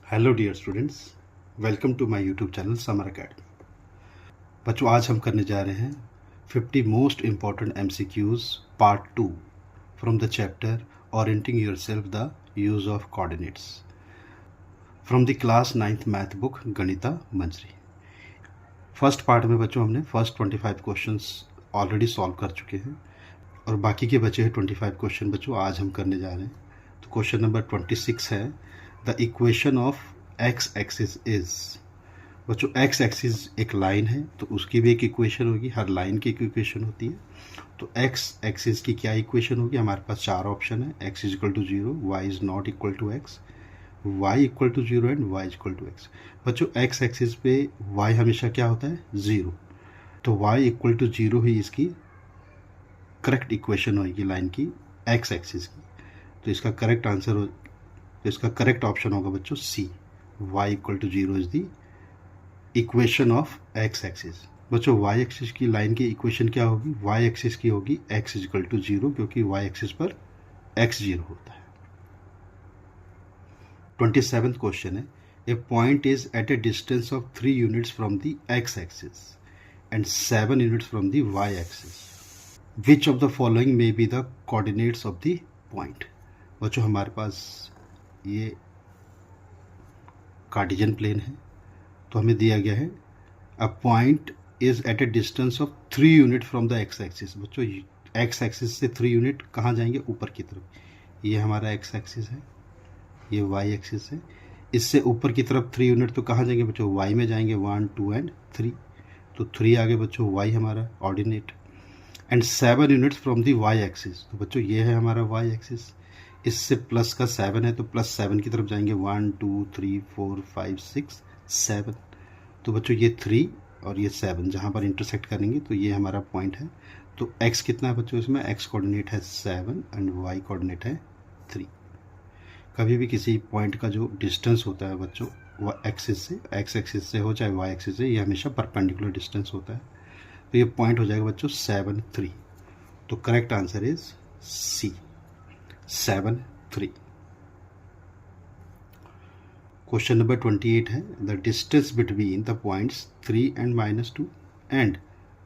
Hello dear students, welcome to my YouTube channel Samar academy. बच्चों, आज हम करने जा रहे हैं 50 most important MCQs part 2 from the chapter orienting yourself the use of coordinates from the class 9th math book Ganita Manjari. First part में बच्चों हमने फर्स्ट 25 क्वेश्चंस ऑलरेडी सॉल्व कर चुके हैं और बाकी के बचे हैं 25 क्वेश्चन बच्चों आज हम करने जा रहे हैं। तो क्वेश्चन नंबर 26 है, the equation of x axis is. बच्चों, एक्स एक्सिस एक लाइन है तो उसकी भी एक इक्वेशन होगी, हर लाइन की एक इक्वेशन होती है। तो एक्स एक्सिस की क्या इक्वेशन होगी? हमारे पास चार ऑप्शन है, x is equal to 0, y is not equal to x, y equal to 0 and y is equal to x. बच्चों, एक्स एक्सिस पे वाई हमेशा क्या होता है? 0। तो वाई इक्वल टू 0 ही इसकी करेक्ट इक्वेशन होगी लाइन की, एक्स एक्सिस की। तो इसका करेक्ट आंसर तो इसका करेक्ट ऑप्शन होगा बच्चों C, y equal to 0 is the equation of x axis. बच्चों, y एक्सिस की लाइन की इक्वेशन क्या होगी? y एक्सिस की होगी x इज इक्वल टू 0, क्योंकि y एक्सिस पर x 0 होता है। 27th क्वेश्चन है, a point is at a distance of 3 units from the x axis and 7 units from the y axis. Which of the following may be the coordinates of the point. बच्चों, हमारे पास ये Cartesian plane है तो हमें दिया गया है a point is at a distance of 3 unit from the x axis. बच्चों, एक्स एक्सिस से 3 यूनिट कहाँ जाएंगे? ऊपर की तरफ। ये हमारा एक्स एक्सिस है, ये वाई एक्सिस है। इससे ऊपर की तरफ 3 यूनिट तो कहाँ जाएंगे बच्चों? वाई में जाएंगे, 1 2 एंड 3। तो 3 आगे बच्चों वाई हमारा ordinate, and 7 units from the y axis. तो बच्चों ये है हमारा वाई एक्सिस, इससे प्लस का 7 है तो प्लस 7 की तरफ जाएंगे, 1 2 3 4 5 6 7। तो बच्चों ये 3 और ये 7 जहाँ पर इंटरसेक्ट करेंगे तो ये हमारा पॉइंट है। तो x कितना है बच्चों? इसमें x कोऑर्डिनेट है 7 एंड y कोऑर्डिनेट है 3। कभी भी किसी पॉइंट का जो डिस्टेंस होता है बच्चों वह एक्सिस से हो चाहे y एक्सिस से, ये हमेशा परपेंडिकुलर डिस्टेंस होता है। तो ये पॉइंट हो जाएगा बच्चों 7 3। तो correct answer is C, 7 3। Question number 28 है, the distance between the points 3 and -2 and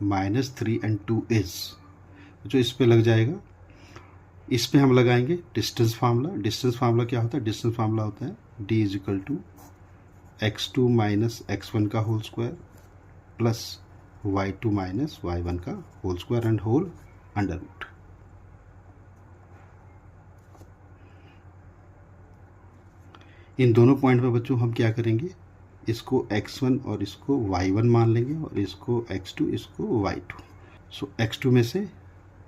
-3 and 2 is. जो इस पे लग जाएगा, इस पे हम लगाएंगे डिस्टेंस फार्मूला। डिस्टेंस फार्मूला क्या होता है? डिस्टेंस फार्मूला होता है d is equal to x2 minus x1 का whole square plus y2 minus y1 का whole square and whole under root. इन दोनों पॉइंट पे बच्चों हम क्या करेंगे? इसको x1 और इसको y1 मान लेंगे और इसको x2 इसको y2। सो x2 में से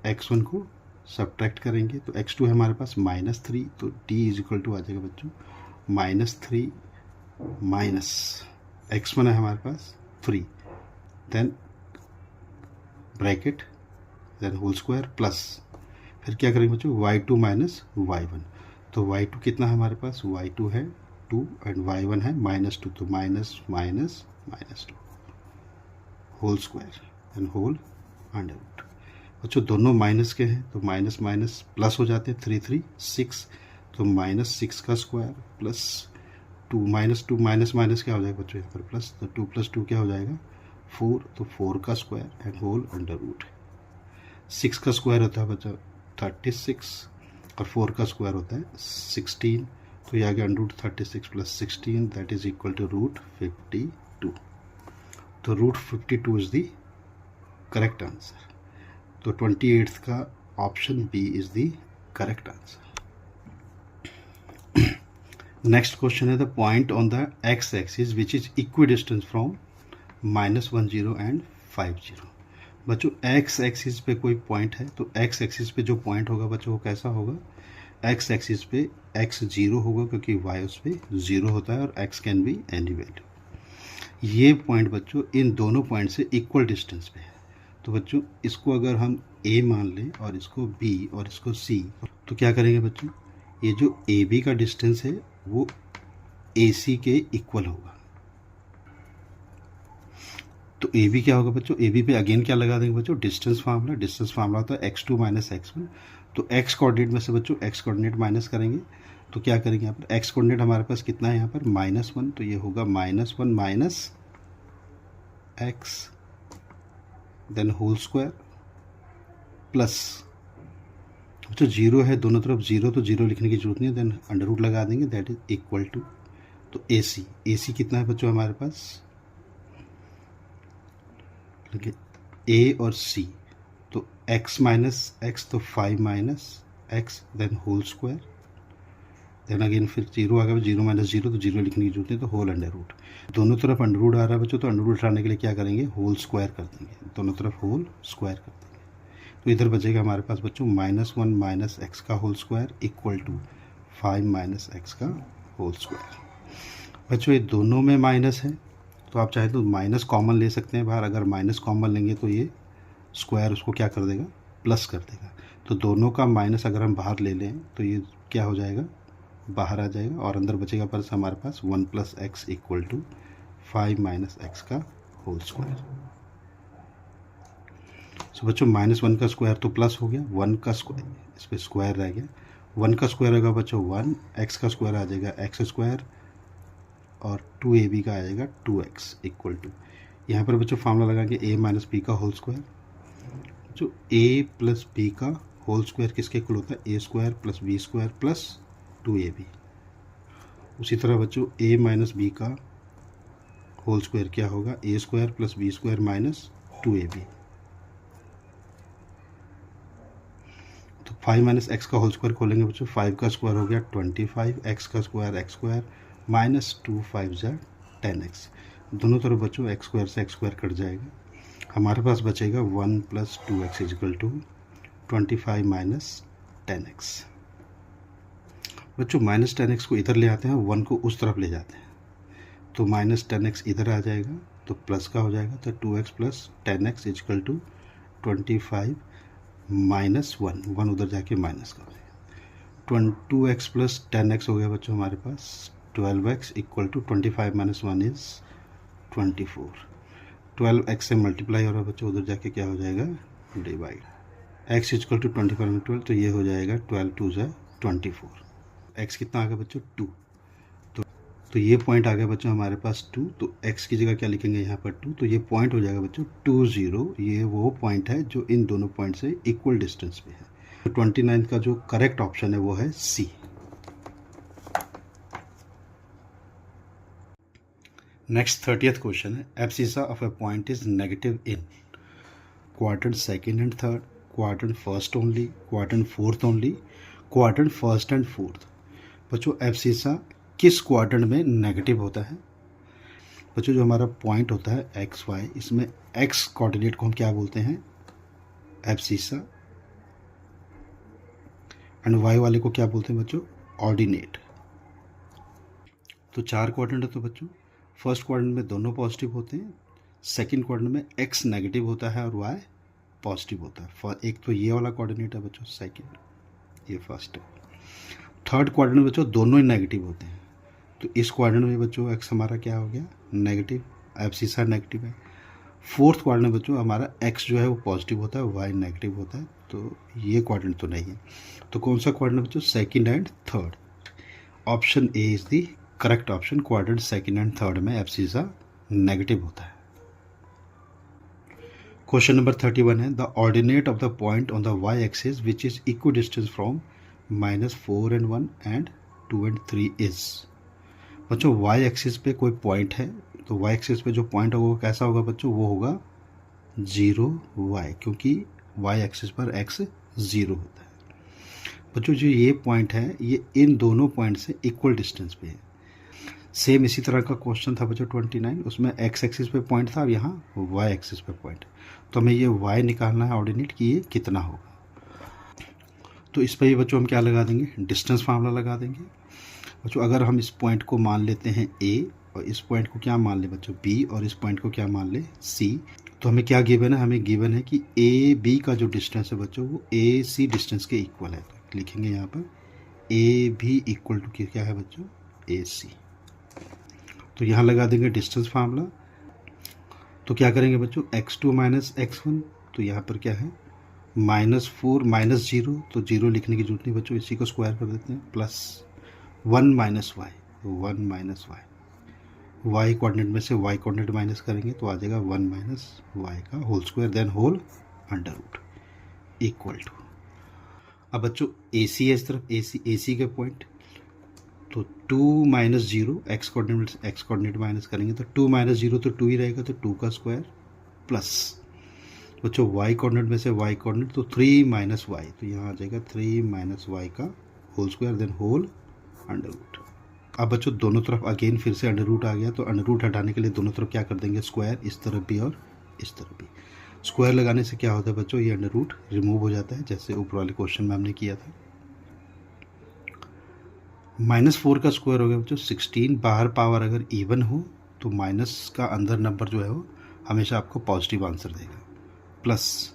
x1 को सब्ट्रैक्ट करेंगे तो x2 है हमारे पास -3, तो d इज इक्वल टू आ जाएगा बच्चों -3 माइनस x1 है हमारे पास 3, then bracket, then whole square plus, फिर क्या करेंगे बच्चों? y2 minus y1। तो y2 कितना है हमारे पास? y2 है 2 एंड y1 है -2, तो -2 whole square and whole under root. बच्चों दोनों माइनस के हैं तो माइनस माइनस प्लस हो जाते हैं, 3 3 6, तो -6 का स्क्वायर प्लस 2 -2 माइनस माइनस क्या हो जाएगा बच्चों यहाँ पर प्लस, तो 2 + 2 क्या हो जाएगा? 4, तो 4 का square and whole under root. 6 का स्क्वायर होता है बच्चों 36 और 4 का स्क्वायर होता है 16, तो ये आ गया √36 + 16 दैट इज इक्वल टू √52। तो √52 इज द करेक्ट आंसर। तो 28th का option B is the correct answer. Next question है, the point on the x axis which is equidistance from -10 and 50। बच्चों एक्स एक्सिस पे कोई पॉइंट है तो x axis पे जो पॉइंट होगा बच्चों वो कैसा होगा? एक्स एक्सिस पे x 0 होगा क्योंकि y उस पे 0 होता है और x can be any value. ये पॉइंट बच्चों इन दोनों पॉइंट से इक्वल डिस्टेंस पे है। तो बच्चों इसको अगर हम a मान लें और इसको b और इसको c, तो क्या करेंगे बच्चों? ये जो AB का डिस्टेंस है वो AC के इक्वल होगा। तो AB क्या होगा बच्चों? AB पे अगेन क्या लगा देंगे बच्चों? Distance formula. डिस्टेंस फार्मूला होता है x2 माइनस x1। तो x कोऑर्डिनेट में से बच्चों x कोऑर्डिनेट माइनस करेंगे तो क्या करेंगे यहाँ पर, एक्स कोऑर्डिनेट हमारे पास कितना है यहाँ पर -1, तो ये होगा -1 minus x then whole square plus जो जीरो है दोनों तरफ जीरो, तो जीरो लिखने की जरूरत नहीं है, देन अंडर रूट लगा देंगे, दैट इज इक्वल टू, तो ए सी कितना है बच्चों हमारे पास, ए और सी, तो x माइनस एक्स, तो 5 minus x then whole square, then again फिर जीरो आ गया, जीरो माइनस जीरो, तो जीरो लिखने की जरूरत नहीं, तो होल अंडर रूट, दोनों तरफ अंडर रूट आ रहा है बच्चों, तो अंडर रूट हटाने के लिए क्या करेंगे, होल स्क्वायर कर देंगे, दोनों तरफ होल स्क्वायर कर देंगे, तो इधर बचेगा हमारे पास बच्चों -1 माइनस एक्स का whole square equal to 5 minus x का होल स्क्वायर। बच्चों ये दोनों में माइनस है, तो आप चाहे तो माइनस कॉमन ले सकते हैं बाहर, अगर माइनस कॉमन लेंगे तो ये स्क्वायर उसको क्या कर देगा, प्लस कर देगा, तो दोनों का माइनस अगर हम बाहर ले लें तो ये क्या हो जाएगा, बाहर आ जाएगा, और अंदर बचेगा पर हमारे पास 1 plus x equal to 5 minus x का होल स्क्वायर। सो बच्चों -1 का स्क्वायर तो प्लस हो गया, 1 का स्क्वायर इस पर स्क्वायर रह गया, 1 का स्क्वायर होगा बच्चों 1, एक्स का स्क्वायर आ जाएगा एक्स स्क्वायर, और 2ab का आ जाएगा 2x इक्वल टू, यहाँ पर बच्चों फार्मूला लगाएंगे a माइनस बी का होल स्क्वायर, जो a प्लस बी का होल स्क्वायर किसके इक्वल होता है, a square plus B square plus 2ab। उसी तरह बच्चों a माइनस बी का होल स्क्वायर क्या होगा, a square plus B square minus 2ab, तो 5 माइनस एक्स का होल स्क्वायर खोलेंगे बच्चों, 5 का स्क्वायर हो गया 25, एक्स का स्क्वायर एक्स स्क्वायर माइनस 2 5 जा 10x, दोनों तरफ बच्चों एक्स स्क्वायर से एक्स स्क्वायर कट जाएगा, हमारे पास बचेगा 1 plus 2x is equal to 25 minus 10x। बच्चों माइनस 10x को इधर ले आते हैं, 1 को उस तरफ ले जाते हैं, तो माइनस 10x इधर आ जाएगा, तो प्लस का हो जाएगा, तो 2x plus 10x is equal to 25 minus 1 उधर जाके माइनस का हो जाएगा, 2x प्लस 10x हो गया बच्चों हमारे पास 12x equal to 25 minus 1 is 24, 12x से मल्टीप्लाई हो रहा है बच्चों, उधर जाके क्या हो जाएगा डिवाइड, x इक्वल टू 25 में 12, तो ये हो जाएगा 12 2 जा 24, x कितना आ गया बच्चों 2, तो ये पॉइंट आ गया बच्चों हमारे पास 2, तो x की जगह क्या लिखेंगे यहाँ पर 2, तो ये पॉइंट हो जाएगा बच्चों 2 0, ये वो पॉइंट है जो इन दोनों पॉइंट से इक्वल डिस्टेंस पे है, तो 29 का जो करेक्ट ऑप्शन है वो है सी। नेक्स्ट 30th क्वेश्चन है, abscissa of a point is negative in quadrant second and third, quadrant first only, quadrant fourth only, quadrant first and fourth. बच्चों एब्सिसा किस क्वाड्रेंट में नेगेटिव होता है, बच्चों जो हमारा पॉइंट होता है एक्स वाई, इसमें एक्स कोऑर्डिनेट को हम क्या बोलते हैं एब्सिसा, एंड वाई वाले को क्या बोलते हैं बच्चों ऑर्डिनेट। तो 4 क्वाड्रेंट है, तो बच्चों फर्स्ट क्वाड्रेंट में दोनों पॉजिटिव होते हैं, सेकंड क्वाड्रेंट में एक्स नेगेटिव होता है और वाई पॉजिटिव होता है, एक तो ये वाला कोऑर्डिनेट है बच्चों सेकंड, ये फर्स्ट है। थर्ड क्वाड्रेंट में बच्चों दोनों ही नेगेटिव होते हैं, तो इस क्वाड्रेंट में बच्चों एक्स हमारा क्या हो गया नेगेटिव, एब्सिसा नेगेटिव है। फोर्थ क्वाड्रेंट में बच्चों हमारा एक्स जो है वो पॉजिटिव होता है, वाई नेगेटिव होता है, तो ये क्वाड्रेंट तो नहीं है, तो कौन सा क्वाड्रेंट बच्चों second and third, option A is the correct option, quadrant second and third में एब्सिसा नेगेटिव होता है। क्वेश्चन नंबर 31 है, the ordinate of the point on the y axis which is equidistance from -4 and 1 and 2 and 3 is. बच्चों y axis पे कोई point है, तो Y axis पे जो पॉइंट होगा वो कैसा होगा बच्चों, वो होगा 0 y, क्योंकि वाई एक्सिस पर x 0 होता है। बच्चों जो ये पॉइंट है ये इन दोनों पॉइंट से इक्वल डिस्टेंस पे है। सेम इसी तरह का क्वेश्चन था बच्चों 29, उसमें x एक्सिस पे पॉइंट था, अब यहाँ y एक्सिस पे पॉइंट, तो हमें ये y निकालना है ऑर्डिनेट कि ये कितना होगा, तो इस पर ही बच्चों हम क्या लगा देंगे डिस्टेंस फार्मूला लगा देंगे। बच्चों अगर हम इस पॉइंट को मान लेते हैं a और इस पॉइंट को क्या मान ले बच्चों b और इस पॉइंट को क्या मान ले c, तो हमें क्या गिवन है, हमें गिवन है कि ए बी का जो डिस्टेंस है बच्चों वो ए सी डिस्टेंस के इक्वल है, तो लिखेंगे यहाँ पर ए भी इक्वल टू क्या है बच्चों ए सी, तो यहाँ लगा देंगे डिस्टेंस फार्मूला। तो क्या करेंगे बच्चों x2 माइनस x1, तो यहाँ पर क्या है -4 माइनस 0, तो 0 लिखने की जरूरत नहीं बच्चों, इसी को स्क्वायर कर देते हैं, plus 1 minus y, 1 minus y, y coordinate में से वाई कोऑर्डिनेट माइनस करेंगे तो आ जाएगा 1 माइनस वाई का whole square then whole under root equal to. अब बच्चों ए सी है इस तरफ, ए सी के पॉइंट, तो 2 minus zero x coordinate minus करेंगे तो 2 माइनस जीरो तो 2 ही रहेगा, तो 2 का स्क्वायर प्लस बच्चों वाई कोऑर्डिनेट में से वाई कोऑर्डिनेट तो 3 माइनस वाई, तो यहाँ आ जाएगा 3 माइनस वाई का whole square then whole under root. अब बच्चों दोनों तरफ अगेन फिर से अंडर रूट आ गया, तो अंडर रूट हटाने के लिए दोनों तरफ क्या कर देंगे स्क्वायर, इस तरफ भी और इस तरफ भी। स्क्वायर लगाने से क्या होता है बच्चों, ये अंडर रूट रिमूव हो जाता है, जैसे ऊपर वाले क्वेश्चन में हमने किया था। -4 का स्क्वायर हो गया बच्चों 16, बाहर पावर अगर इवन हो तो माइनस का अंदर नंबर जो है वो हमेशा आपको पॉजिटिव आंसर देगा, प्लस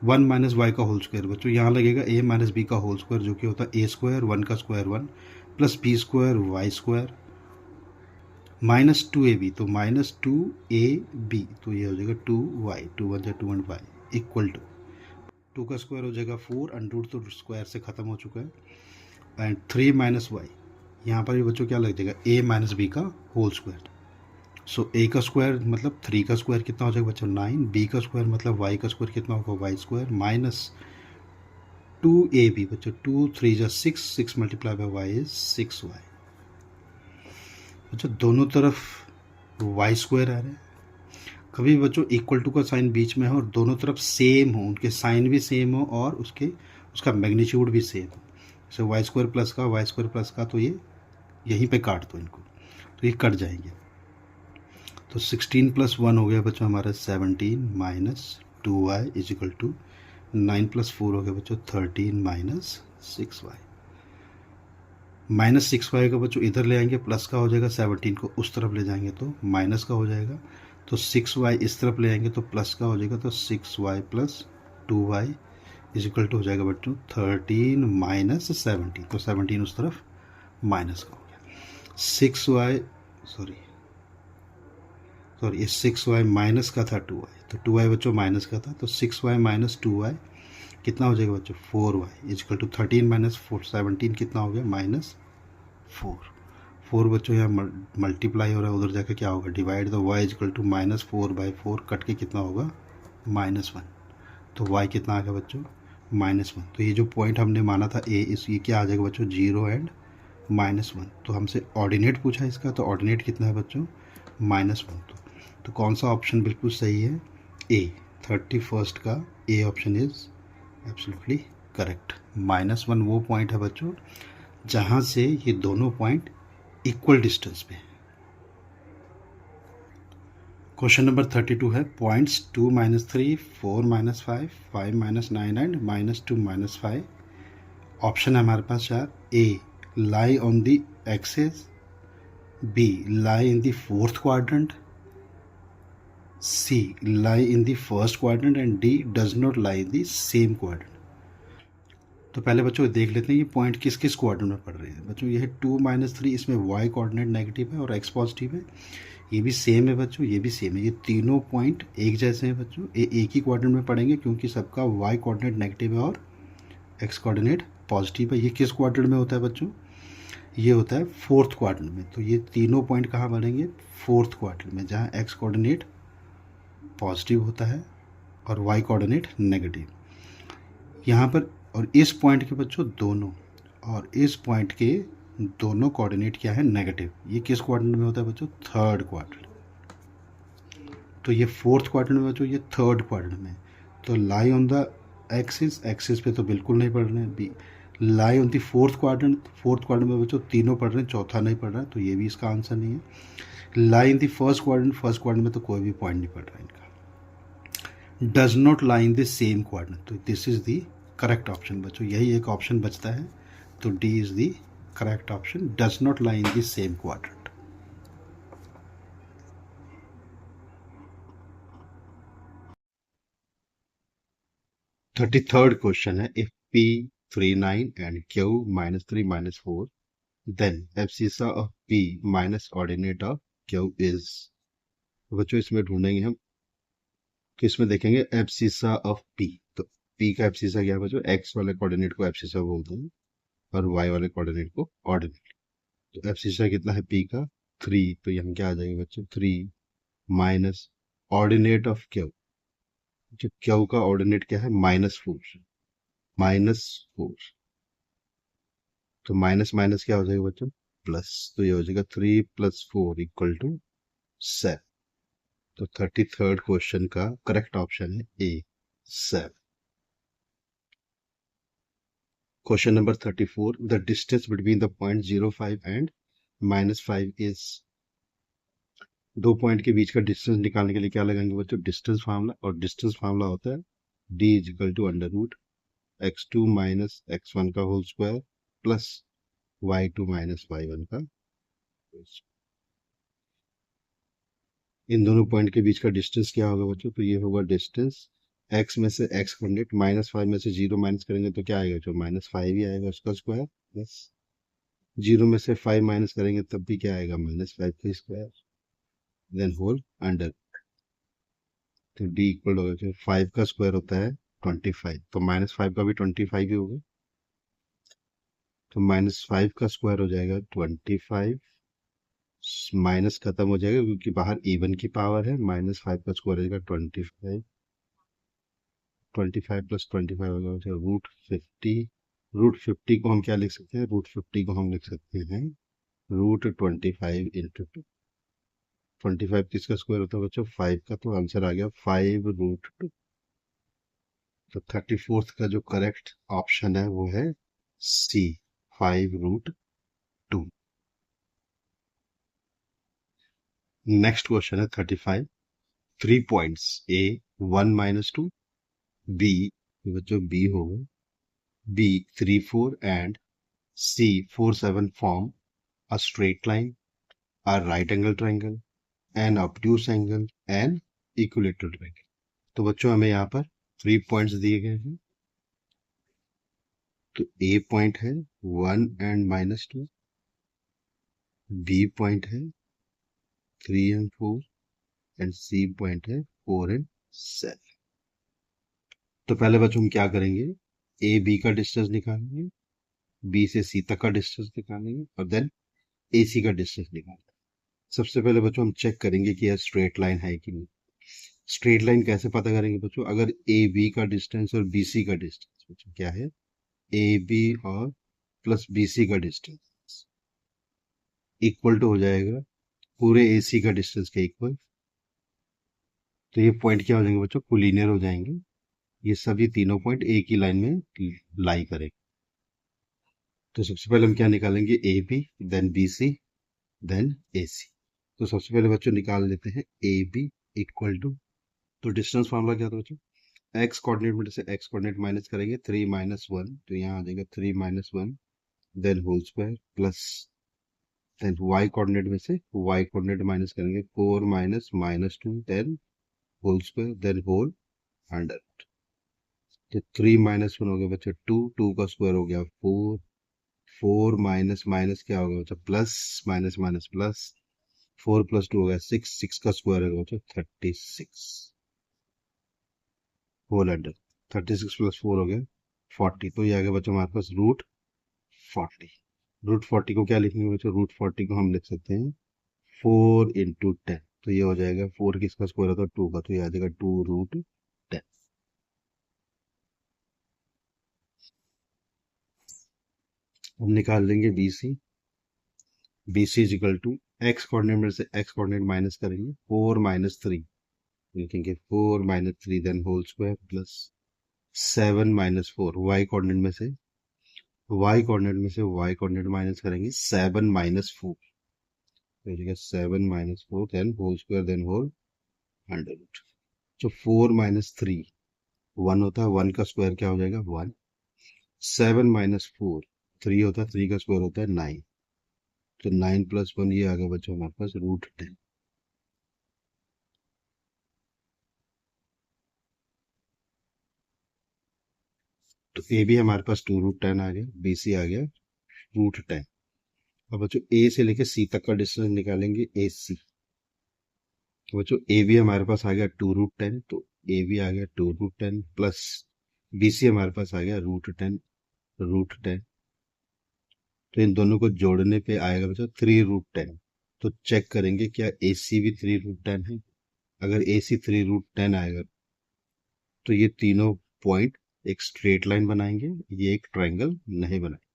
1 माइनस वाई का होल स्क्वायर बच्चों यहाँ लगेगा a माइनस बी का होल स्क्वायर, जो कि होता है a स्क्वायर, 1 का square 1 plus B square y square minus 2ab, तो माइनस 2ab, तो ये हो जाएगा 2y, 2 1 2 1 y इक्वल टू 2 का स्क्वायर हो जाएगा 4, अंडर रूट तो स्क्वायर से ख़त्म हो चुका है, एंड 3 माइनस वाई, यहाँ पर भी बच्चों क्या लग जाएगा a माइनस बी का होल स्क्वायर। सो a का स्क्वायर मतलब 3 का स्क्वायर कितना हो जाएगा बच्चों 9, b का स्क्वायर मतलब y का स्क्वायर कितना होगा वाई स्क्वायर, माइनस 2ab बच्चों 2 3 जा 6, 6 multiply by Y is 6y। बच्चों दोनों तरफ वाई स्क्वायर आ रहा है, कभी बच्चों इक्वल टू का साइन बीच में हो और दोनों तरफ सेम हो, उनके साइन भी सेम हो और उसका मैग्नीट्यूड भी सेम हो, जैसे वाई स्क्वायर प्लस का, तो ये यहीं पे काट दो इनको, तो ये कट जाएंगे। तो 16 प्लस 1 हो गया बच्चों हमारा 17 माइनस 2y is equal to 9 plus 4 हो गया बच्चों 13 माइनस 6y। माइनस 6y का बच्चों इधर ले आएंगे, प्लस का हो जाएगा, 17 को उस तरफ ले जाएंगे तो माइनस का हो जाएगा, तो 6y इस तरफ ले आएंगे तो प्लस का हो जाएगा, तो 6y plus 2y is equal to हो जाएगा बच्चों 13 माइनस 17, तो 17 उस तरफ माइनस का हो गया। 6y सॉरी ये 6y माइनस का था 2y, तो 2y बच्चों माइनस का था, तो 6y माइनस 2y कितना हो जाएगा बच्चों 4y इजकल टू 13 माइनस 4 17 कितना हो गया -4 बच्चों यहाँ मल्टीप्लाई हो रहा है, उधर जाकर क्या होगा divide, the y equal to -4/4 cut के कितना होगा -1, तो y कितना आ गया बच्चों -1। तो ये जो पॉइंट हमने माना था a, इस ये क्या आ जाएगा बच्चों 0 एंड -1, तो हमसे ऑर्डिनेट पूछा इसका, तो ऑर्डिनेट कितना है बच्चों -1, तो कौन सा ऑप्शन बिल्कुल सही है ए, 31st का A option is absolutely correct. -1 वो पॉइंट है बच्चों जहाँ से ये दोनों पॉइंट इक्वल डिस्टेंस पे है। क्वेश्चन नंबर 32 है पॉइंट्स 2 -3 4 -5 5 -9 एंड -2 -5। ऑप्शन है हमारे पास चार, A lie on the axis, B lie in the fourth quadrant, C lie in the first quadrant and D does not lie in the same quadrant। तो पहले बच्चों देख लेते हैं ये पॉइंट किस किस क्वाड्रेंट में पड़ रहे हैं बच्चों। ये है 2 -3, इसमें y कोऑर्डिनेट नेगेटिव है और x पॉजिटिव है, ये भी सेम है बच्चों, ये भी सेम है, ये तीनों पॉइंट एक जैसे हैं बच्चों, ये एक ही क्वाड्रेंट में पड़ेंगे क्योंकि सबका y कोऑर्डिनेट नेगेटिव है और x कोऑर्डिनेट पॉजिटिव है। ये किस क्वाड्रेंट में होता है बच्चों, ये होता है फोर्थ क्वाड्रेंट में, तो ये तीनों पॉइंट कहाँ बनेंगे फोर्थ क्वाड्रेंट में, जहाँ x कोऑर्डिनेट पॉजिटिव होता है और y कोऑर्डिनेट नेगेटिव। यहाँ पर और इस पॉइंट के बच्चों दोनों और इस पॉइंट के दोनों कोऑर्डिनेट क्या है नेगेटिव। ये किस क्वाड्रेंट में होता है बच्चों थर्ड क्वाड्रेंट, तो ये फोर्थ क्वाड्रेंट में बच्चों, ये थर्ड क्वाड्रेंट में। तो लाई ऑन द एक्सिस पे तो बिल्कुल नहीं पढ़ रहे हैं, B lie on the fourth quadrant में बच्चों तीनों पढ़ रहे हैं, चौथा नहीं पढ़ रहा है, तो ये भी इसका आंसर नहीं है। लाई इन द फर्स्ट क्वाड्रेंट में तो कोई भी पॉइंट नहीं पढ़ रहा है इनका। Does not lie in the same quadrant, तो this is the correct option बच्चों, यही एक ऑप्शन बचता है, तो D is the correct option, does not lie in the same quadrant. Thirty third question है if P 39 and Q -3 -4 then abscissa of P minus ordinate of Q is. बच्चों इसमें ढूंढेंगे हम, तो इसमें देखेंगे एब्सिसा ऑफ P, तो P का एब्सिसा क्या है बच्चों, x वाले कोऑर्डिनेट को एब्सिसा बोलते हैं और y वाले कोऑर्डिनेट को ऑर्डिनेट। तो एब्सिसा कितना है पी का 3, तो यहाँ क्या आ जाएगा बच्चों 3 माइनस ऑर्डिनेट ऑफ क्यू, जो क्यू का ऑर्डिनेट क्या है -4, -4, तो माइनस माइनस क्या हो जाएगा बच्चों प्लस, तो ये हो जाएगा 3 + 4 = 7। तो 33rd क्वेश्चन का करेक्ट ऑप्शन है ए 7। Question number 34, the distance between the point 05 and -5 is, दो पॉइंट के बीच का डिस्टेंस निकालने के लिए क्या लगाएंगे बच्चों डिस्टेंस फार्मूला, और डिस्टेंस फार्मूला होता है d = √x2 - x1 का whole square plus y2 - y1 का होल स्क्वायर। इन दोनों पॉइंट के बीच का डिस्टेंस क्या होगा बच्चों, तो ये होगा डिस्टेंस x में से x कोऑर्डिनेट -5 में से 0 माइनस करेंगे तो क्या आएगा, जो -5 ही आएगा उसका स्क्वायर, प्लस 0 में से 5 माइनस करेंगे तब भी क्या आएगा -5 का स्क्वायर, देन होल अंडर। तो d इक्वल होगा, जो 5 का स्क्वायर होता है 25, तो -5 का भी 25 ही होगा, तो -5 का स्क्वायर हो जाएगा 25, माइनस खत्म हो जाएगा क्योंकि बाहर इवन की पावर है, -5 का स्क्वायर हो जाएगा 25, 25 + 25 होगा √50। √50 को हम क्या लिख सकते हैं, √50 को हम लिख सकते हैं √25 × 2। 25 किसका स्क्वायर होता है बच्चों 5 का, तो आंसर आ गया 5√2। तो 34th का जो करेक्ट ऑप्शन है वो है सी 5√2। नेक्स्ट क्वेश्चन है 35, 3 पॉइंट्स ए 1 - 2, बी बच्चों बी होगा, B 3 4 and C 4 7 form a straight line, a right angle triangle, an obtuse angle, an equilateral triangle। तो बच्चों हमें यहाँ पर 3 पॉइंट्स दिए गए हैं, तो ए पॉइंट है 1 and -2, बी पॉइंट है 3 and 4, एंड सी पॉइंट है 4 and 7। तो पहले बच्चों हम क्या करेंगे, ए बी का डिस्टेंस निकालेंगे, बी से सी तक का डिस्टेंस निकालेंगे, और देन ए सी का डिस्टेंस निकालेंगे। सबसे पहले बच्चों हम चेक करेंगे कि यह स्ट्रेट लाइन है कि नहीं। स्ट्रेट लाइन कैसे पता करेंगे बच्चों, अगर ए बी का डिस्टेंस और बी सी का डिस्टेंस बच्चों क्या है, ए बी और प्लस बी सी का डिस्टेंस इक्वल टू हो जाएगा पूरे ए सी का डिस्टेंस के इक्वल। तो ये पॉइंट क्या हो जाएंगे बच्चों, कोलिनियर हो जाएंगे, ये सभी तीनों पॉइंट एक ही लाइन में लाई करेंगे। तो सबसे पहले हम क्या निकालेंगे, A B then B C then A C. तो सबसे पहले बच्चों निकाल लेते हैं ए बी इक्वल टू, तो डिस्टेंस फार्मूला क्या था बच्चों, एक्स कोऑर्डिनेट में से एक्स कोऑर्डिनेट माइनस करेंगे 3 - 1, तो यहाँ आ जाएगा 3 - 1 then whole square plus, then y coordinate में से वाई कोऑर्डिनेट माइनस करेंगे 4 - -2 then whole square then whole under. तो 3 - 1 हो गया बच्चा 2, 2 का स्क्वायर हो गया 4, 4 माइनस माइनस क्या होगा बच्चा प्लस, माइनस माइनस प्लस, 4 + 2 हो गया 6, 6 का स्क्वायर होगा बच्चा 36 होल अंडर। 36 + 4 हो गया 40, तो ये आ गया बच्चों हमारे पास √40। √40 को क्या लिखेंगे बच्चों, √40 को हम लिख सकते हैं 4 × 10, तो ये हो जाएगा 4 किसका स्क्वायर होता है 2 का, तो ये आ जाएगा 2√10। हम निकाल लेंगे B C, B C equal to x coordinate में से एक्स कोऑर्डिनेट माइनस करेंगे 4 - 3, लिखेंगे 4 - 3 then whole square plus 7 - 4, y coordinate में से वाई कोऑर्डिनेट में से वाई कोऑर्डिनेट माइनस करेंगे 7 - 4, तो 7 - 4 then whole square then whole under root. तो 4 - 3 1 होता है, 1 का स्क्वायर क्या हो जाएगा 1, 7 - 4 3 होता है, 3 का स्क्वायर होता है 9, तो 9 + 1 ये आ गया बच्चों हमारे पास √10। तो ए भी हमारे पास 2√10 आ गया, बी सी आ गया √10। अब बच्चों ए से लेके सी तक का डिस्टेंस निकालेंगे ए सी। तो बच्चों ए भी हमारे पास आ गया 2√10, तो ए भी आ गया 2√10 प्लस बी सी हमारे पास आ गया √10, √10 तो इन दोनों को जोड़ने पे आएगा बच्चों 3√10। तो चेक करेंगे क्या AC भी 3√10 है। अगर AC 3√10 आएगा तो ये तीनों पॉइंट एक स्ट्रेट लाइन बनाएंगे, ये एक ट्रायंगल नहीं बनाएंगे।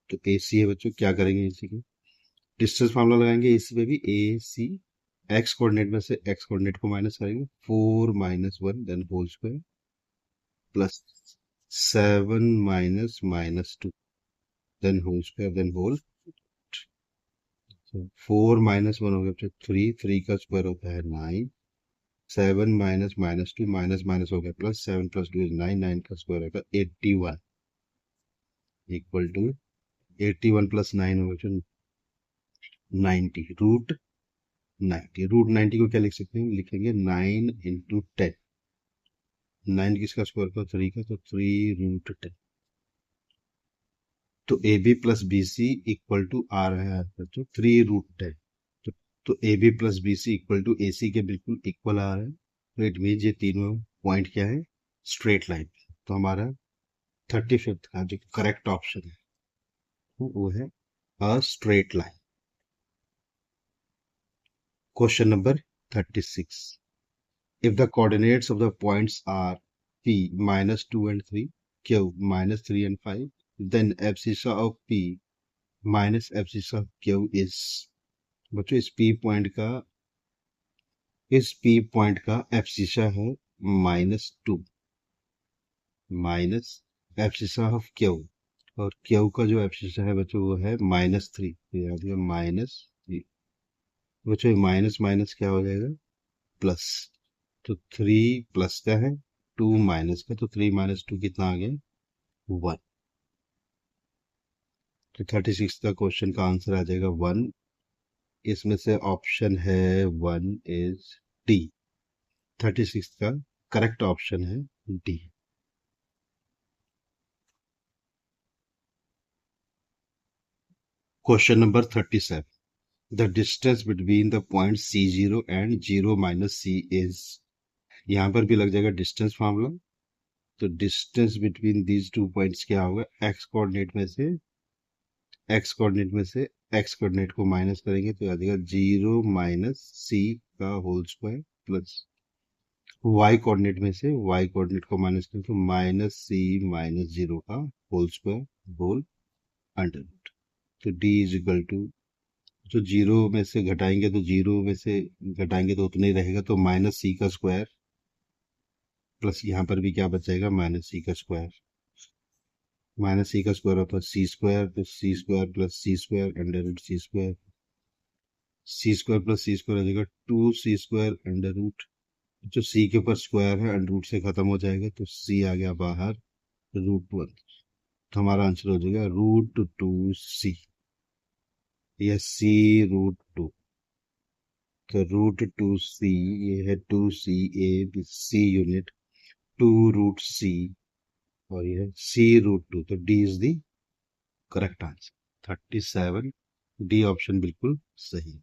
तो AC है बच्चों, क्या करेंगे AC की डिस्टेंस फार्मूला लगाएंगे AC पे भी। AC एक्स कोऑर्डिनेट में से एक्स कोऑर्डिनेट को माइनस करेंगे, 4 - 1 then whole square plus 7 - -2 then whole square then whole. 4 - 1 हो गया बच्चों 3, 3 का स्क्वायर होता है 9, 7 -2 माइनस माइनस हो गया प्लस, 7 + 2 is 9, 9 का स्क्वायर होगा 81 इक्वल टू 81 + 9 होगा बच्चों 90 √90। √90 को क्या लिख सकते हैं, लिखेंगे 9 × 10। 9 किसका स्क्वायर का 3 का, तो 3√10। तो AB + BC इक्वल टू आ रहा है बच्चों 3√10। तो AB + BC equal to AC के बिल्कुल इक्वल आ रहा है। तो इट मीन ये तीनों पॉइंट क्या है, स्ट्रेट लाइन। तो हमारा 35th का जो करेक्ट ऑप्शन है वो है a straight line. Question number 36। If the coordinates of the points are P -2 and 3, Q -3 and 5, then abscissa of P minus abscissa of Q is। बच्चों इस P पॉइंट का abscissa है -2 minus abscissa of Q, और Q का जो abscissa है बच्चों वो है -3। तो यहाँ पे -3 बच्चों, माइनस माइनस क्या हो जाएगा प्लस। तो 3 प्लस का है, 2 माइनस का, तो 3 - 2 कितना आ गया 1। तो 36 का क्वेश्चन का आंसर आ जाएगा 1। इसमें से ऑप्शन है 1 इज डी। 36 का करेक्ट ऑप्शन है D. Question number 37। The distance between the point C0 and 0 - C is. यहाँ पर भी लग जाएगा डिस्टेंस फार्मूला। तो distance between these two points क्या होगा, एक्स कोऑर्डिनेट में से एक्स कोऑर्डिनेट को माइनस करेंगे तो आ जाएगा 0 - C का whole square plus y coordinate में से वाई कोऑर्डिनेट को माइनस करें तो -C - 0 का whole square whole under root. तो D इज इक्वल टू, जो जीरो में से घटाएंगे तो उतना ही रहेगा, तो -C का स्क्वायर प्लस यहाँ पर भी क्या बचेगा -C का स्क्वायर। -C का स्क्वायर होता है C², तो C² + C² under root C²। C² + C² हो जाएगा 2C² अंडर रूट। जो C के ऊपर स्क्वायर है अंडर रूट से खत्म हो जाएगा, तो C आ गया बाहर √1। तो हमारा आंसर हो जाएगा √2C या C√2। तो √2C ये है 2C, A C unit 2√C, और ये है C√2। तो D is the correct answer 37। D option बिल्कुल सही।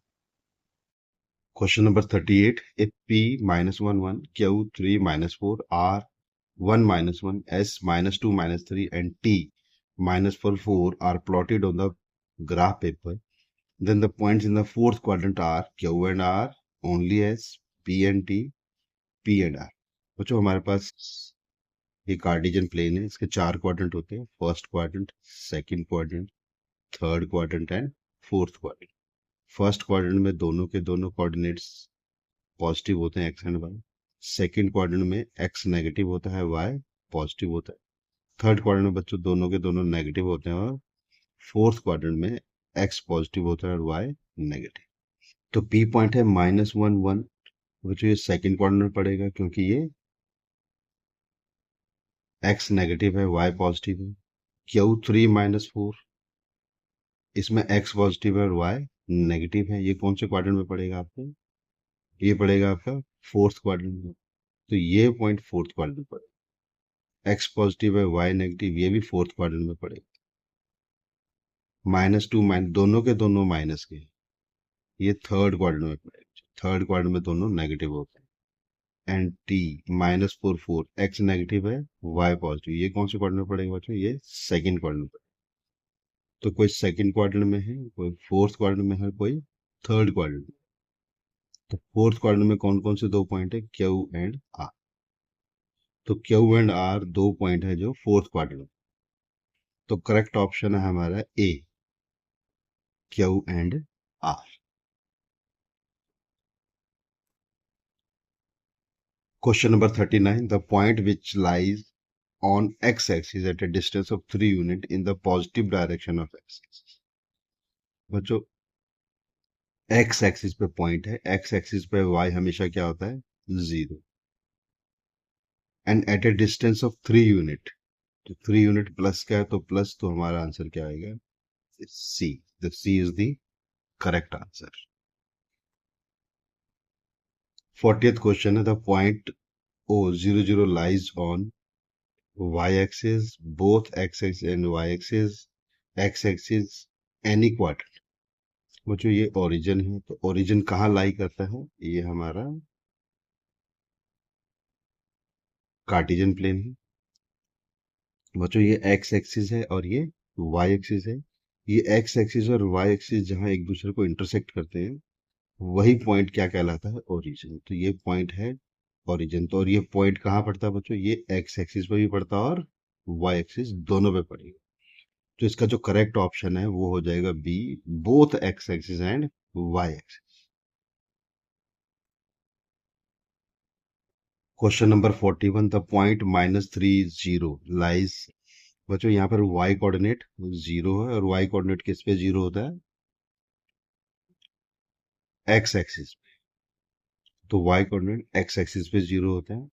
Question number 38। If P -1 1, Q 3 -4, R 1 -1, S -2 -3 and T -4 4 are plotted on the graph paper, then the points in the fourth quadrant are Q and R, only S, P and T, P and R। बच्चों हमारे पास ये Cartesian plane है, इसके 4 quadrant होते हैं, first quadrant, second quadrant, third quadrant and fourth quadrant. First quadrant में दोनों के दोनों कोऑर्डिनेट्स पॉजिटिव होते हैं, x and y. Second quadrant में एक्स नेगेटिव होता है, वाई पॉजिटिव होता है। थर्ड क्वाड्रेंट में बच्चों दोनों के दोनों नेगेटिव होते हैं, और फोर्थ क्वाड्रेंट में एक्स पॉजिटिव होता है और वाई नेगेटिव। तो पी पॉइंट है -1 1, बच्चों ये सेकंड क्वाड्रेंट में पड़ेगा क्योंकि ये एक्स नेगेटिव है, वाई पॉजिटिव है। क्यू 3 -4, इसमें एक्स पॉजिटिव है और वाई नेगेटिव है। ये कौन से क्वाड्रेंट में पड़ेगा आपको, ये पड़ेगा आपका फोर्थ क्वाड्रेंट में। तो ये पॉइंट फोर्थ क्वाड्रेंट में पड़ेगा। एक्स पॉजिटिव है, वाई नेगेटिव, ये भी फोर्थ क्वाड्रेंट में पड़ेगा। -2 दोनों के दोनों माइनस के, ये थर्ड क्वाड्रेंट में पड़ेगा। थर्ड क्वाड्रेंट में दोनों नेगेटिव होते हैं। एंड टी -4 एक्स नेगेटिव है वाई पॉजिटिव, ये कौन से क्वाड्रेंट में पड़ेगा बच्चों? ये सेकंड क्वाड्रेंट में। तो कोई सेकंड क्वाड्रेंट में है, कोई फोर्थ क्वाड्रेंट में है, कोई थर्ड क्वाड्रेंट में। तो फोर्थ क्वाड्रेंट में कौन कौन से दो पॉइंट है? Q and R. तो क्यू एंड आर दो पॉइंट है जो फोर्थ क्वाड्रेंट में। तो करेक्ट ऑप्शन है हमारा A, Q and R. Question number 39, the point which lies on x-axis at a distance of 3 unit in the positive direction of x-axis। बच्चों x axis पे point है, x axis पे y हमेशा क्या होता है? 0। And at a distance of 3 unit, तो 3 unit plus क्या है? तो प्लस, तो हमारा आंसर क्या आएगा? C. The C is the correct answer. 40th question है, the point O 0 lies on y-axis, both x-axis and y-axis, x-axis, any quadrant। बच्चों ये ओरिजिन है, तो ओरिजिन कहाँ लाई करता है? ये हमारा कार्टेशियन प्लेन है। बच्चों ये एक्स एक्सिस है और ये वाई एक्सिस है। ये एक्स एक्सिस और वाई एक्सिस जहाँ एक दूसरे को इंटरसेक्ट करते हैं, वही पॉइंट क्या कहलाता है? ओरिजिन। तो ये पॉइंट है ओरिजिन। तो और ये पॉइंट कहाँ पड़ता है बच्चों? ये एक्स एक्सिस पे भी पड़ता है और वाई एक्सिस दोनों पे पड़ेगा। तो इसका जो करेक्ट ऑप्शन है वो हो जाएगा B, both x axis and y axis. Question number 41, the point -3 0 lies. बच्चों यहाँ पर y कोऑर्डिनेट 0 है और y कोऑर्डिनेट किस पे 0 होता है? x axis. तो y कोऑर्डिनेट x एक्सिस पे 0 होता है।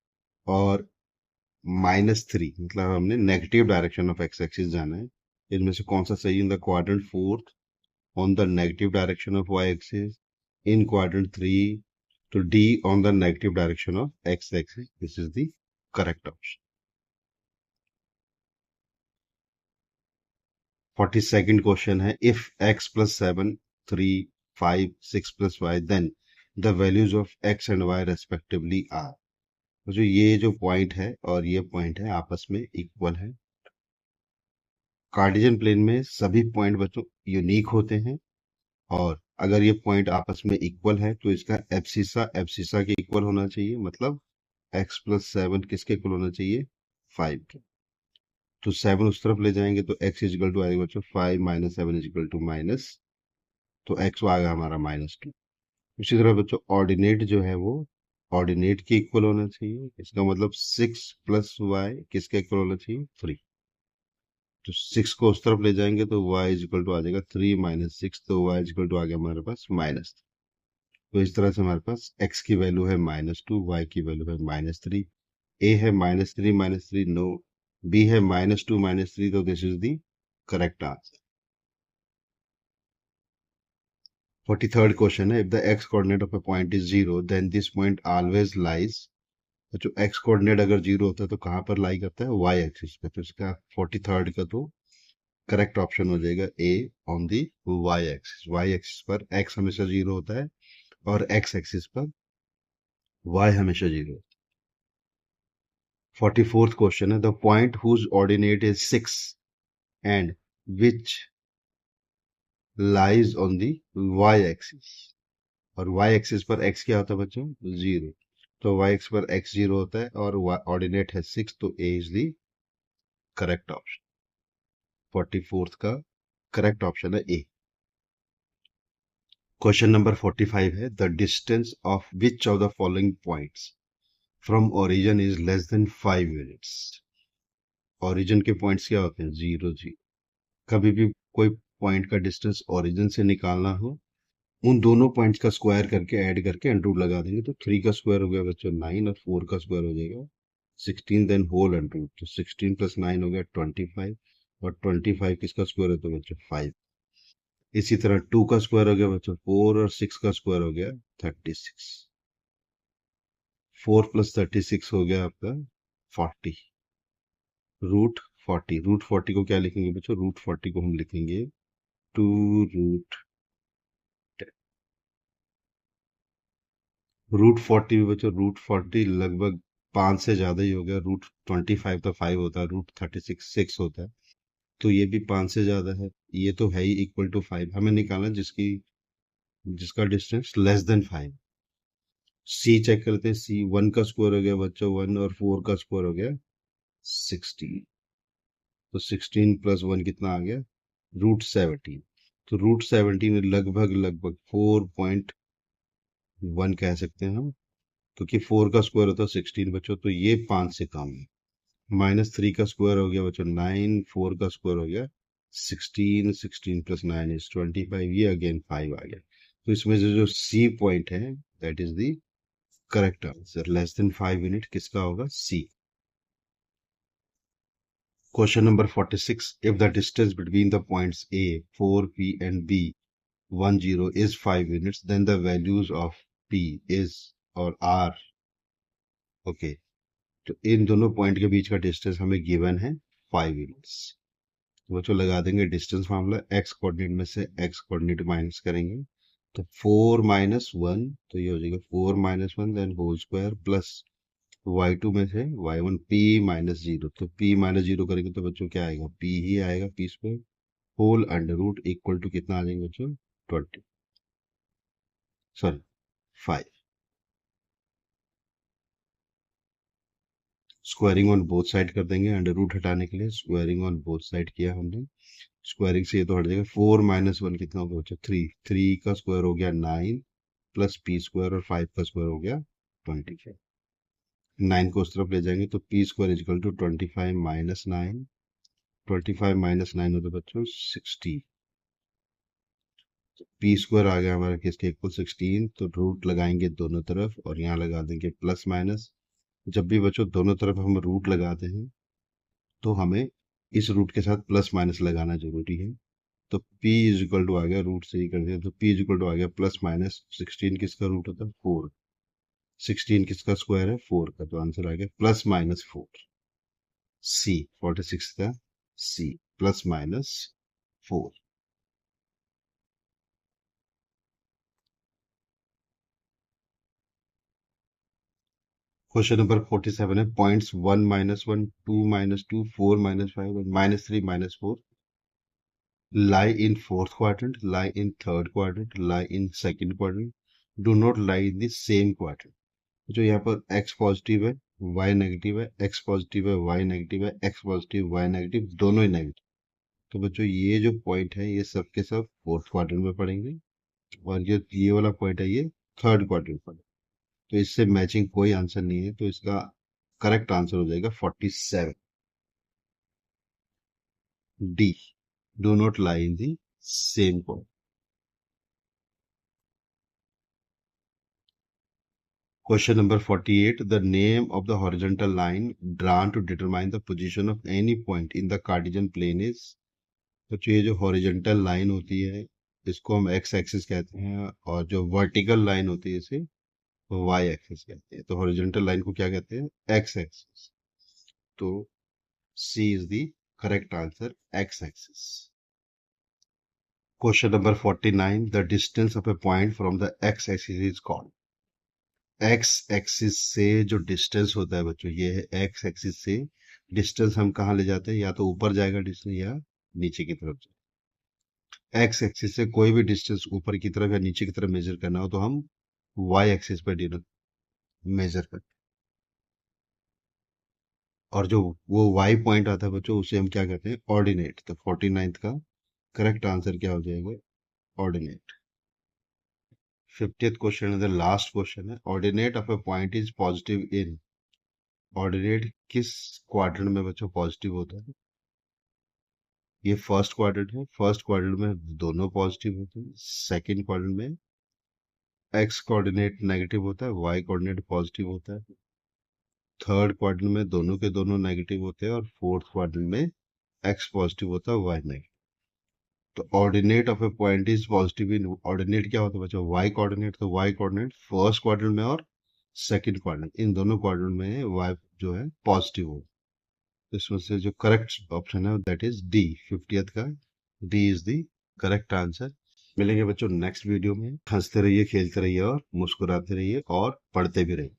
और -3 मतलब हमने negative direction of x axis जाना है। इनमें से कौन सा सही? In the quadrant fourth, on the negative direction of y axis, in quadrant 3, तो D on the negative direction of x axis, this is the correct option। 42nd question है, if x plus 7 3 5 6 plus y, then the values of x and y respectively are। तो जो ये जो point है और ये point है आपस में इक्वल है। कार्टेशियन प्लेन में सभी पॉइंट बच्चों यूनिक होते हैं, और अगर ये पॉइंट आपस में इक्वल है तो इसका एब्सिसा एब्सिसा के इक्वल होना चाहिए। मतलब x plus 7 किसके इक्वल होना चाहिए? 5 के। तो 7 उस तरफ ले जाएंगे तो x इजिकल टू आएगा बच्चों 5 - 7 इजिकल टू माइनस, तो x आएगा हमारा -2। इसी तरह बच्चों ऑर्डिनेट जो है वो ऑर्डिनेट के इक्वल होना चाहिए। इसका मतलब 6 + y किसके इक्वल होना चाहिए? 3। तो 6 को उस तरफ ले जाएंगे तो y इजिकल टू आ जाएगा 3 - 6, तो y इजिकल टू आ गया हमारे पास -3। तो इस तरह से हमारे पास x की वैल्यू है -2, y की वैल्यू है -3। a है -3 नो, b है -2 -3, तो this is the correct answer. 43rd question है, if the x coordinate of a point is 0 then this point always lies. जो x कोऑर्डिनेट अगर 0 होता है तो कहाँ पर लाई करता है? y एक्सिस पे। तो इसका 43rd का तो करेक्ट ऑप्शन हो जाएगा A, on the y axis. y axis पर x हमेशा 0 होता है और x एक्सिस पर y हमेशा 0 होता है। 44th क्वेश्चन है, the point whose ordinate is 6 and which lies on the y axis. और y एक्सिस पर x क्या होता है बच्चों? 0। तो y एक्सिस पर x 0 होता है और ऑर्डिनेट है 6, तो a is the correct option. 44th का करेक्ट ऑप्शन है ए। क्वेश्चन नंबर 45 है, the distance of which of the following points from origin is less than 5 units. Origin के पॉइंट्स क्या होते हैं? 0 0। कभी भी कोई पॉइंट का डिस्टेंस ओरिजिन से निकालना हो, उन दोनों पॉइंट्स का स्क्वायर करके ऐड करके अंडर लगा देंगे। तो 3 का स्क्वायर हो गया बच्चों 9 और 4 का स्क्वायर हो जाएगा 16, देन होल अंडर। तो 16 + 9 हो गया 25, और 25 किसका स्क्वायर है? तो बच्चों 5। इसी तरह 2 का स्क्वायर हो गया बच्चों 4, और 6 का स्क्वायर हो गया 36। 4 + 36 हो गया आपका 40। रूट 40 को क्या लिखेंगे बच्चों? रूट 40 को हम लिखेंगे 2 √10। √40 भी बच्चों, √40 लगभग 5 से ज्यादा ही हो गया। √25 तो 5 होता है, √36 6 होता है, तो ये भी 5 से ज्यादा है। ये तो है ही इक्वल टू 5, हमें निकालना जिसका डिस्टेंस लेस देन 5। सी चेक करते हैं, सी 1 का स्क्वायर हो गया बच्चों 1, और 4 का स्क्वायर हो गया 16। तो 16 प्लस 1 कितना आ गया, √17। तो √17 लगभग लगभग 4.1 कह सकते हैं हम, क्योंकि 4 का स्क्वायर होता है 16 बच्चों, तो ये 5 से कम है। -3 का स्क्वायर हो गया बच्चों 9, 4 का स्क्वायर हो गया 16, 16 प्लस 9 इज 25, ये अगेन 5 आ गया। तो इसमें से जो सी पॉइंट है that is the correct answer. Less than 5 unit किसका होगा, सी। Question number 46. If the distance between the points A, 4P and B, 10 is 5 units, then the values of P is or are, okay, तो इन दोनों point के बीच का distance हमें given है 5 units. वो जो लगा देंगे डिस्टेंस फार्मूला, एक्स कोऑर्डिनेट में से एक्स कोऑर्डिनेट माइनस करेंगे, तो 4 माइनस 1, तो ये हो जाएगा 4 minus 1 then whole square plus y2 में से y1 p माइनस 0, तो p माइनस 0 करेंगे तो बच्चों क्या आएगा, p ही आएगा, p square whole under root equal to कितना आ जाएंगे बच्चों, 20, sorry 5। Squaring on both side कर देंगे, अंडर रूट हटाने के लिए स्क्वायरिंग ऑन बोथ साइड किया हमने। स्क्वायरिंग से ये तो हट जाएगा, 4 माइनस 1 कितना होगा बच्चों, 3, 3 का स्क्वायर हो गया 9 प्लस p स्क्वायर, और 5 का स्क्वायर हो गया 25। 9 को उस तरफ ले जाएंगे तो p square equal to 25 minus 9, 25 minus 9 होता है बच्चों 60। पी स्क्वायर आ गया हमारा किसके इक्वल 16, तो रूट लगाएंगे दोनों तरफ और यहाँ लगा देंगे प्लस माइनस। जब भी बच्चों दोनों तरफ हम रूट लगाते हैं तो हमें इस रूट के साथ प्लस माइनस लगाना जरूरी है। तो p इज इक्वल टू आ गया, रूट से ही करते हैं, तो p इज इक्वल टू आ गया प्लस माइनस 16 किसका रूट होता है 4, 16 किसका स्क्वायर है 4 का, तो आंसर आ गया प्लस माइनस 4, सी 46 का C plus minus 4। Question number 47 है, पॉइंट्स 1 माइनस 1, 2 माइनस 2, 4 माइनस 5 और -3 minus 4 lie in fourth quadrant, lie in third quadrant, lie in second quadrant, do not lie in the same quadrant। जो यहाँ पर x positive है y negative है, x positive है y negative है, x positive y negative, दोनों ही negative, तो बच्चों ये जो पॉइंट है ये सब के सब फोर्थ क्वाड्रेंट में पड़ेंगे, और ये वाला पॉइंट है ये थर्ड क्वाड्रेंट पर। तो इससे मैचिंग कोई आंसर नहीं है, तो इसका करेक्ट आंसर हो जाएगा 47, D, do not lie in the same point. Question number 48. The name of the horizontal line drawn to determine the position of any point in the Cartesian plane is। तो ये जो horizontal line होती है इसको हम x axis कहते हैं, और जो वर्टिकल लाइन होती है इसे वाई एक्सिस कहते हैं। तो हॉरिजेंटल लाइन को क्या कहते हैं, एक्स एक्सिस। तो C is the correct answer, X axis. Question number 49. The distance of a point from the x axis is called। X axis से जो डिस्टेंस होता है बच्चों, ये है एक्स एक्सिस से डिस्टेंस हम कहाँ ले जाते हैं, या तो ऊपर जाएगा डिस्टेंस या नीचे की तरफ जाए। एक्स एक्सिस से कोई भी डिस्टेंस ऊपर की तरफ या नीचे की तरफ मेजर करना हो तो हम वाई एक्सिस पर मेजर करते हैं, और जो वो वाई पॉइंट आता है बच्चों उसे हम क्या कहते हैं, ऑर्डिनेट। तो 49th का करेक्ट आंसर क्या हो जाएगा, ऑर्डिनेट। 50th क्वेश्चन है, द लास्ट क्वेश्चन है, ordinate of a point is positive in. Ordinate किस क्वाड्रेंट में बच्चों पॉजिटिव होता है, ये फर्स्ट क्वाड्रेंट है, फर्स्ट क्वाड्रेंट में दोनों पॉजिटिव होते हैं, सेकंड क्वाड्रेंट में एक्स कोऑर्डिनेट नेगेटिव होता है, वाई कोऑर्डिनेट पॉजिटिव होता है, थर्ड क्वाड्रेंट में दोनों के दोनों नेगेटिव होते हैं, और फोर्थ क्वाड्रेंट में एक्स पॉजिटिव होता है, वाई नेगेटिव। तो ordinate of A point is positive in, ordinate क्या होता है बच्चों, वाई कोऑर्डिनेट। तो वाई कोऑर्डिनेट फर्स्ट क्वाड्रेंट में और सेकंड क्वाड्रेंट, इन दोनों क्वाड्रेंट में वाई जो है पॉजिटिव हो। तो इसमें से जो करेक्ट ऑप्शन है दैट इज डी, 50th का D is the correct answer. मिलेंगे बच्चों नेक्स्ट वीडियो में। हंसते रहिए, खेलते रहिए और मुस्कुराते रहिए और पढ़ते भी रहिए।